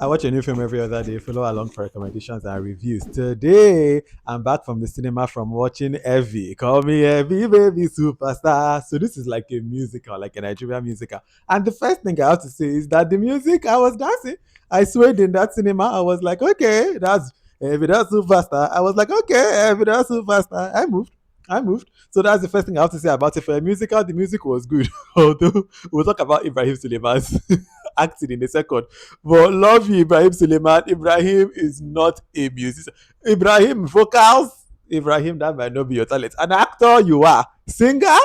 I watch a new film every other day. Follow along for recommendations and reviews. Today, I'm back from the cinema from watching Evie. Call me Evie, baby superstar. So this is like a musical, like a Nigerian musical. And the first thing I have to say is that the music, I was dancing. I swayed in that cinema. I was like, okay, that's Evie, that's superstar. I was like, okay, Evie, that's superstar. I moved. So that's the first thing I have to say about it. For a musical, the music was good. Although we'll talk about Ibrahim Suleiman's acting in a second. But love you, Ibrahim Suleiman. Ibrahim is not a musician. Ibrahim, vocals. Ibrahim, that might not be your talent. An actor, you are. Singer?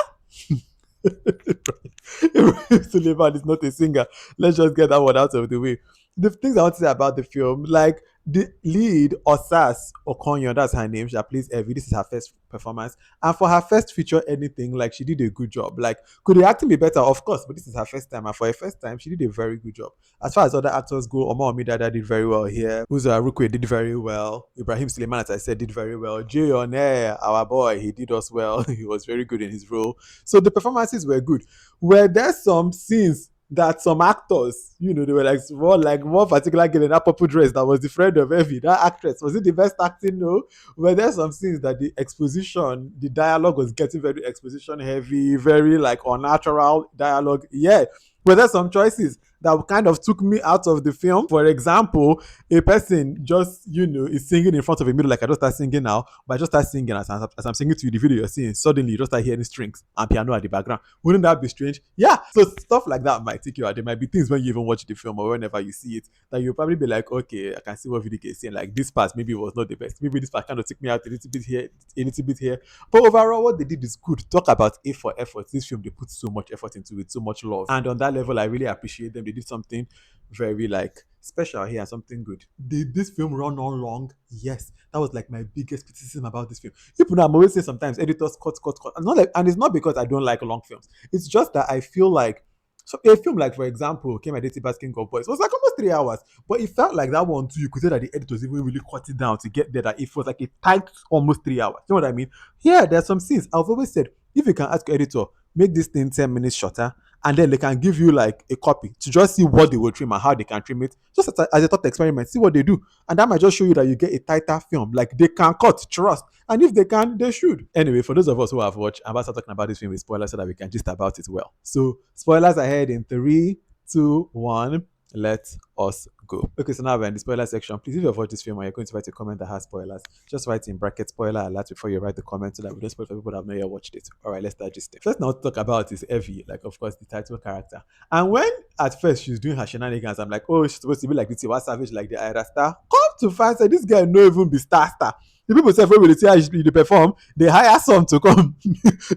Ibrahim Suleiman is not a singer. Let's just get that one out of the way. The things I want to say about the film, like the lead, Osas Okonyon, that's her name. She plays Evie. This is her first performance. And for her first feature anything, like she did a good job. Like, could the acting be better? Of course, but this is her first time. And for her first time, she did a very good job. As far as other actors go, Omowunmi Dada did very well here. Uzor Arukwe did very well. Ibrahim Suleiman, as I said, did very well. Jay on air, our boy, he did us well. He was very good in his role. So the performances were good. Were there some scenes that some actors, they were like one particular girl in that purple dress that was the friend of Evie, that actress, was it the best acting? No. Were there some scenes that the exposition, the dialogue was getting very exposition heavy, very like unnatural dialogue? Yeah. Were there some choices that kind of took me out of the film? For example, a person just, is singing in front of a mirror, like I just start singing now, but I just start singing as I'm singing to you, the video you're seeing, suddenly you just start hearing strings and piano at the background. Wouldn't that be strange? Yeah. So stuff like that might take you out. There might be things when you even watch the film or whenever you see it that you'll probably be like, okay, I can see what VDK is saying. Like this part maybe was not the best. Maybe this part kind of took me out a little bit here, a little bit here. But overall, what they did is good. Talk about A for effort. This film, they put so much effort into it, so much love. And on that level, I really appreciate them. They did something very like special here, something good. Did this film run on long? Yes. That was like my biggest criticism about this film. People know I'm always saying sometimes editors cut. And it's not because I don't like long films. It's just that I feel like so a film like, for example, came at Dating Basking of Boys. It was like almost 3 hours, but it felt like that one too. You could say that the editors even really cut it down to get there. That it was like a tight almost 3 hours. You know what I mean? Yeah, there's some scenes. I've always said if you can ask your editor, make this thing 10 minutes shorter, and then they can give you like a copy to just see what they will trim and how they can trim it, just as a thought experiment. See what they do, and that might just show you that you get a tighter film. Like they can cut, trust, and if they can, they should. Anyway, for those of us who have watched, I'm about to start talking about this film with spoilers so that we can just about it well. So, spoilers ahead in three, two, one. Let us go. Okay, so now we're in the spoiler section. Please, if you've watched this film and you're going to write a comment that has spoilers, just write in bracket spoiler alert before you write the comment so that we don't spoil for people that have not yet watched it. All right, let's start this thing. First, now to talk about is Evie, like of course the title character. And when at first she's doing her shenanigans, I'm like, oh, she's supposed to be like the Tiwa Savage, like the Ira Star. Come to find out this guy no even be star. The people say when they see how they perform, they hire some to come.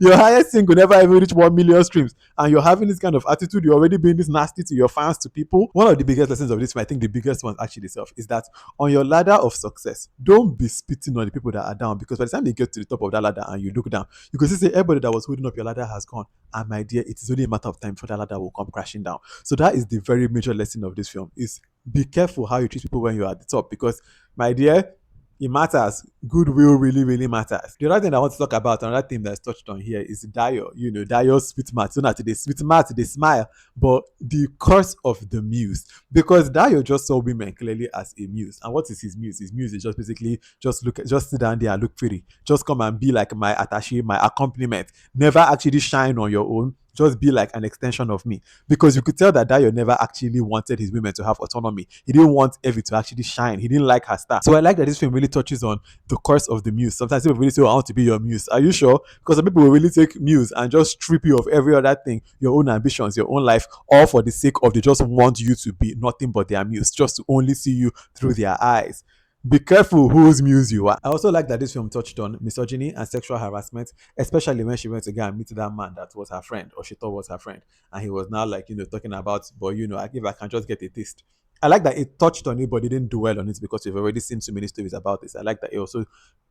Your highest single never even reach 1 million streams, and you're having this kind of attitude. You're already being this nasty to your fans, to people. One of the biggest lessons of this, I think the biggest one actually itself, is that on your ladder of success, don't be spitting on the people that are down, because by the time they get to the top of that ladder and you look down, you can see everybody that was holding up your ladder has gone. And my dear, it is only a matter of time before that ladder will come crashing down. So that is the very major lesson of this film: is be careful how you treat people when you're at the top, because my dear, it matters. Goodwill really, really matters. The other thing I want to talk about, another thing that's touched on here, is Dio. Dio's sweet mouth. So not they sweet mouth, they smile, but the curse of the muse. Because Dio just saw women clearly as a muse. And what is his muse? His muse is just basically just sit down there and look pretty. Just come and be like my attaché, my accompaniment. Never actually shine on your own. Just be like an extension of me, because you could tell that Dio never actually wanted his women to have autonomy. He didn't want Evie to actually shine. He didn't like her star. So I like that this film really touches on the curse of the muse. Sometimes people really say, oh, I want to be your muse. Are you sure? Because some people will really take muse and just strip you of every other thing, your own ambitions, your own life, all for the sake of they just want you to be nothing but their muse, just to only see you through their eyes. Be careful whose muse you are. I also like that this film touched on misogyny and sexual harassment, especially when she went to go and meet that man that was her friend, or she thought was her friend. And he was now like, talking about, but if I can just get a taste. I like that it touched on it, but it didn't dwell on it, because we've already seen so many stories about this. I like that it also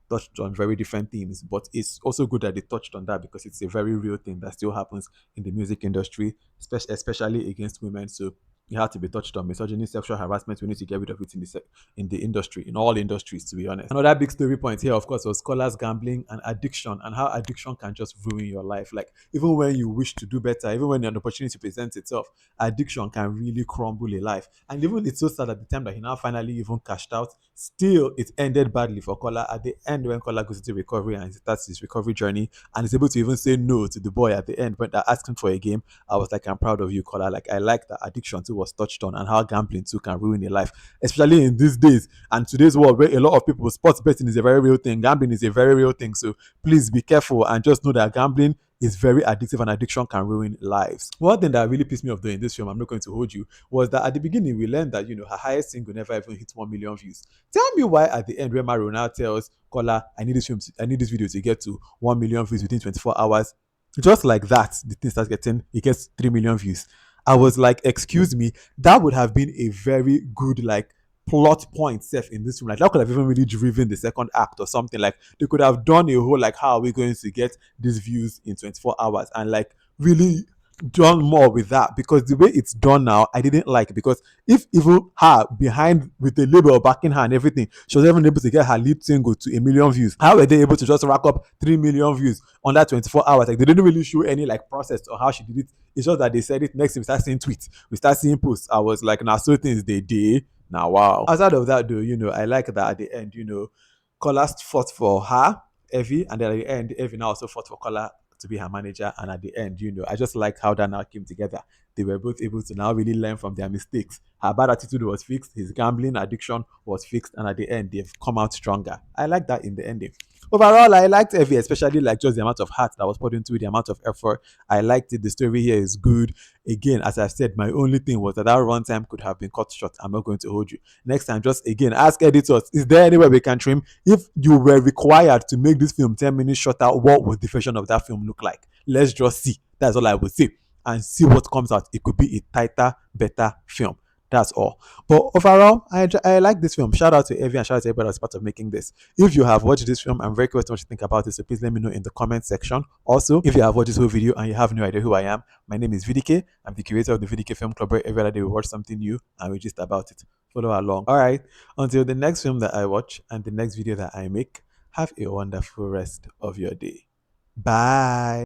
touched on very different themes, but it's also good that it touched on that, because it's a very real thing that still happens in the music industry, especially against women. So It had to be touched on. Misogyny, sexual harassment, we need to get rid of it in in the industry, in all industries, to be honest. Another big story point here, of course, was scholars gambling and addiction, and how addiction can just ruin your life. Like, even when you wish to do better, even when an opportunity presents itself, addiction can really crumble a life. And even it's so sad at the time that he now finally even cashed out, still it ended badly for Kola. At the end, when Kola goes into recovery and starts his recovery journey and is able to even say no to the boy at the end when they're asking for a game, I was like, I'm proud of you, Kola. Like, I like that addiction too was touched on, and how gambling too can ruin a life, especially in these days and today's world where a lot of people, sports betting is a very real thing, gambling is a very real thing. So please be careful and just know that gambling is very addictive, and addiction can ruin lives. One thing that really pissed me off though in this film, I'm not going to hold you, was that at the beginning we learned that, her highest single never even hit 1 million views. Tell me why at the end when Marona tells Kola, I need this video to get to 1 million views within 24 hours, just like that, the thing starts getting, it gets 3 million views. I was like, excuse me, that would have been a very good, like, plot point self in this film. Like, that could have even really driven the second act or something. Like, they could have done a whole, like, how are we going to get these views in 24 hours, and like really done more with that, because the way it's done now, I didn't like it. Because if even her behind with the label backing her and everything, she was even able to get her lead single to 1 million views, how were they able to just rack up 3 million views on that 24 hours? Like, they didn't really show any like process or how she did it. It's just that they said it. Next thing we start seeing tweets, we start seeing posts. I was like, now so things they did. Now wow. Outside of that though, I like that at the end, Kola fought for her, Evie, and then at the end, Evie now also fought for Kola to be her manager. And at the end, I just like how that now came together. They were both able to now really learn from their mistakes. Her bad attitude was fixed, his gambling addiction was fixed, and at the end, they've come out stronger. I like that in the ending. Overall, I liked Evie, especially like just the amount of heart that was put into it, the amount of effort. I liked it. The story here is good. Again, as I said, my only thing was that runtime could have been cut short. I'm not going to hold you. Next time, just again ask editors: is there anywhere we can trim? If you were required to make this film 10 minutes shorter, what would the version of that film look like? Let's just see. That's all I would say, and see what comes out. It could be a tighter, better film. That's all. But overall, I like this film. Shout out to Evie and shout out to everybody that's part of making this. If you have watched this film, I'm very curious what you think about it. So please let me know in the comment section. Also, if you have watched this whole video and you have no idea who I am, my name is VDK. I'm the curator of the VDK Film Club, where every other day we watch something new and we just about it. Follow along. All right. Until the next film that I watch and the next video that I make, have a wonderful rest of your day. Bye.